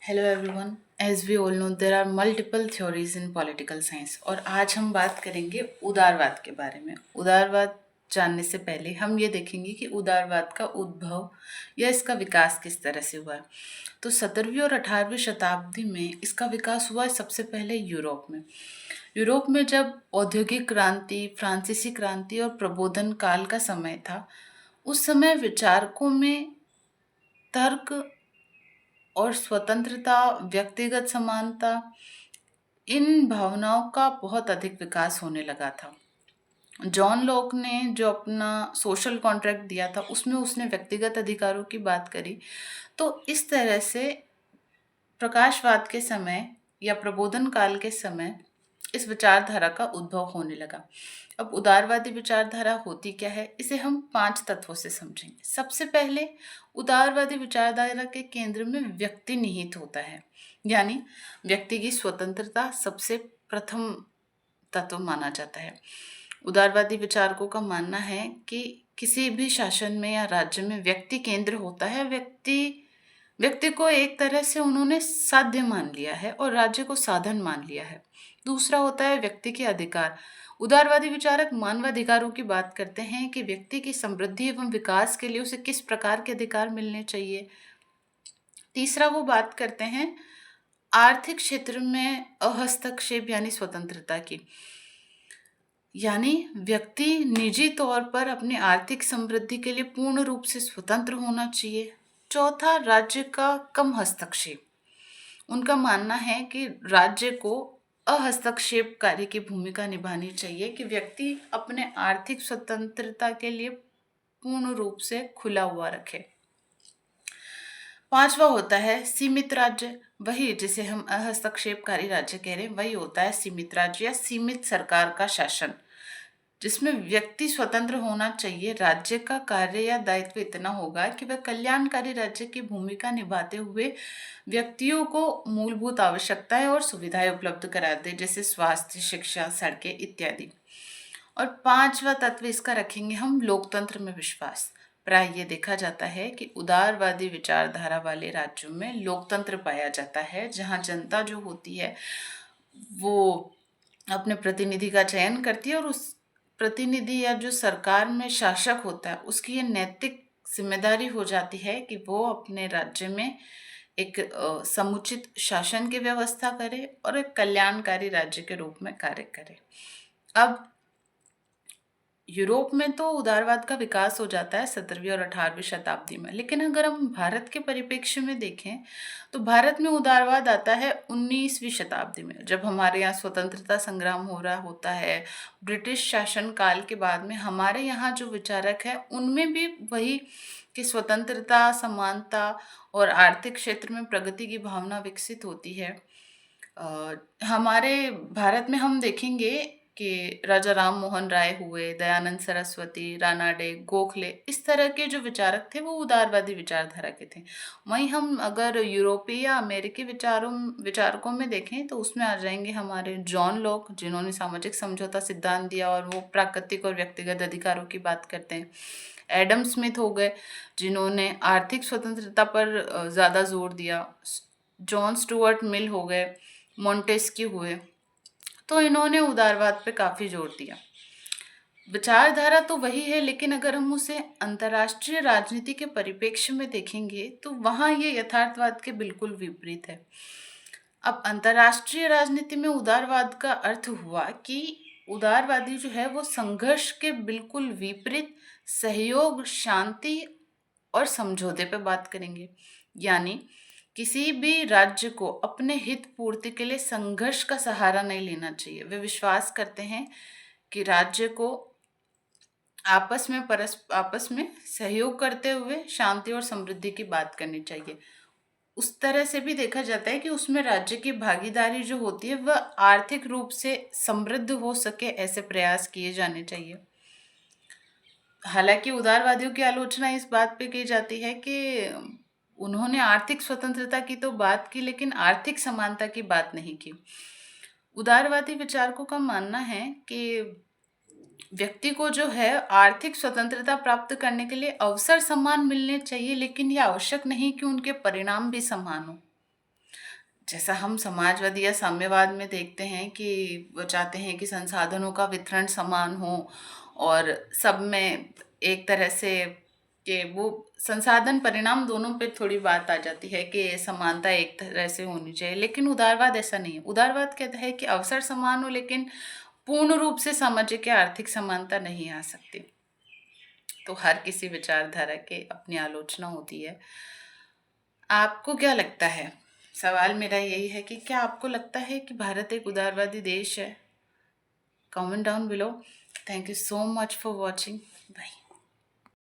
Hello everyone. As we all know there are multiple theories in political science और आज हम बात करेंगे उदारवाद के बारे में। उदारवाद जानने से पहले हम ये देखेंगे कि उदारवाद का उद्भव या इसका विकास किस तरह से हुआ है। तो 17वीं और 18वीं शताब्दी में इसका विकास हुआ सबसे पहले यूरोप में। यूरोप में जब औद्योगिक क्रांति, फ्रांसीसी क्रांति और प्रबोधन काल का समय था, उस समय विचारकों में तर्क और स्वतंत्रता, व्यक्तिगत समानता, इन भावनाओं का बहुत अधिक विकास होने लगा था। जॉन लॉक ने जो अपना सोशल कॉन्ट्रैक्ट दिया था, उसमें उसने व्यक्तिगत अधिकारों की बात करी। तो इस तरह से प्रकाशवाद के समय या प्रबोधन काल के समय इस विचारधारा का उद्भव होने लगा। अब उदारवादी विचारधारा होती क्या है, इसे हम 5 तत्वों से समझेंगे। सबसे पहले उदारवादी विचारधारा के केंद्र में व्यक्ति निहित होता है, यानी व्यक्ति की स्वतंत्रता सबसे प्रथम तत्व माना जाता है। उदारवादी विचारकों का मानना है कि किसी भी शासन में या राज्य में व्यक्ति केंद्र होता है। व्यक्ति को एक तरह से उन्होंने साध्य मान लिया है और राज्य को साधन मान लिया है। दूसरा होता है व्यक्ति के अधिकार। उदारवादी विचारक मानवाधिकारों की बात करते हैं कि व्यक्ति की समृद्धि एवं विकास के लिए उसे किस प्रकार के अधिकार मिलने चाहिए। तीसरा वो बात करते हैं आर्थिक क्षेत्र में अहस्तक्षेप यानी स्वतंत्रता की, यानी व्यक्ति निजी तौर पर अपनी आर्थिक समृद्धि के लिए पूर्ण रूप से स्वतंत्र होना चाहिए। चौथा, राज्य का कम हस्तक्षेप। उनका मानना है कि राज्य को अहस्तक्षेपकारी की भूमिका निभानी चाहिए, कि व्यक्ति अपने आर्थिक स्वतंत्रता के लिए पूर्ण रूप से खुला हुआ रखे। पांचवा होता है सीमित राज्य। वही जिसे हम अहस्तक्षेपकारी राज्य कह रहे हैं, वही होता है सीमित राज्य या सीमित सरकार का शासन, जिसमें व्यक्ति स्वतंत्र होना चाहिए। राज्य का कार्य या दायित्व इतना होगा कि वह कल्याणकारी राज्य की भूमिका निभाते हुए व्यक्तियों को मूलभूत आवश्यकताएं और सुविधाएं उपलब्ध करा दे, जैसे स्वास्थ्य, शिक्षा, सड़कें इत्यादि। और पांचवा तत्व इसका रखेंगे हम लोकतंत्र में विश्वास। प्राय ये देखा जाता है कि उदारवादी विचारधारा वाले राज्यों में लोकतंत्र पाया जाता है, जहाँ जनता जो होती है वो अपने प्रतिनिधि का चयन करती है और उस प्रतिनिधि या जो सरकार में शासक होता है उसकी ये नैतिक जिम्मेदारी हो जाती है कि वो अपने राज्य में एक समुचित शासन की व्यवस्था करे और एक कल्याणकारी राज्य के रूप में कार्य करे। अब यूरोप में तो उदारवाद का विकास हो जाता है 17वीं और 18वीं शताब्दी में, लेकिन अगर हम भारत के परिप्रेक्ष्य में देखें तो भारत में उदारवाद आता है 19वीं शताब्दी में, जब हमारे यहाँ स्वतंत्रता संग्राम हो रहा होता है। ब्रिटिश शासन काल के बाद में हमारे यहाँ जो विचारक है उनमें भी वही कि स्वतंत्रता, समानता और आर्थिक क्षेत्र में प्रगति की भावना विकसित होती है। हमारे भारत में हम देखेंगे कि राजा राम मोहन राय हुए, दयानंद सरस्वती, रानाडे, गोखले, इस तरह के जो विचारक थे वो उदारवादी विचारधारा के थे। वहीं हम अगर यूरोपीय या अमेरिकी विचारकों में देखें तो उसमें आ जाएंगे हमारे जॉन लॉक, जिन्होंने सामाजिक समझौता सिद्धांत दिया और वो प्राकृतिक और व्यक्तिगत अधिकारों की बात करते हैं। एडम स्मिथ हो गए, जिन्होंने आर्थिक स्वतंत्रता पर ज़्यादा जोर दिया। जॉन स्टुअर्ट मिल हो गए, मोंटेस्क्यू हुए, तो इन्होंने उदारवाद पे काफ़ी जोर दिया। विचारधारा तो वही है, लेकिन अगर हम उसे अंतर्राष्ट्रीय राजनीति के परिप्रेक्ष्य में देखेंगे तो वहाँ ये यथार्थवाद के बिल्कुल विपरीत है। अब अंतर्राष्ट्रीय राजनीति में उदारवाद का अर्थ हुआ कि उदारवादी जो है वो संघर्ष के बिल्कुल विपरीत सहयोग, शांति और समझौते पे बात करेंगे। यानी किसी भी राज्य को अपने हित पूर्ति के लिए संघर्ष का सहारा नहीं लेना चाहिए। वे विश्वास करते हैं कि राज्य को आपस में सहयोग करते हुए शांति और समृद्धि की बात करनी चाहिए। उस तरह से भी देखा जाता है कि उसमें राज्य की भागीदारी जो होती है वह आर्थिक रूप से समृद्ध हो सके, ऐसे प्रयास किए जाने चाहिए। हालांकि उदारवादियों की आलोचना इस बात पे की जाती है कि उन्होंने आर्थिक स्वतंत्रता की तो बात की, लेकिन आर्थिक समानता की बात नहीं की। उदारवादी विचारकों का मानना है कि व्यक्ति को जो है आर्थिक स्वतंत्रता प्राप्त करने के लिए अवसर समान मिलने चाहिए, लेकिन यह आवश्यक नहीं कि उनके परिणाम भी समान हो। जैसा हम समाजवादी या साम्यवाद में देखते हैं कि वो चाहते हैं कि संसाधनों का वितरण समान हो और सब में एक तरह से कि वो संसाधन परिणाम दोनों पे थोड़ी बात आ जाती है कि समानता एक तरह से होनी चाहिए, लेकिन उदारवाद ऐसा नहीं है। उदारवाद कहता है कि अवसर समान हो, लेकिन पूर्ण रूप से सामाजिक या आर्थिक समानता नहीं आ सकती। तो हर किसी विचारधारा के अपनी आलोचना होती है। आपको क्या लगता है? सवाल मेरा यही है कि क्या आपको लगता है कि भारत एक उदारवादी देश है? Comment down below. Thank you so much for watching. Bye.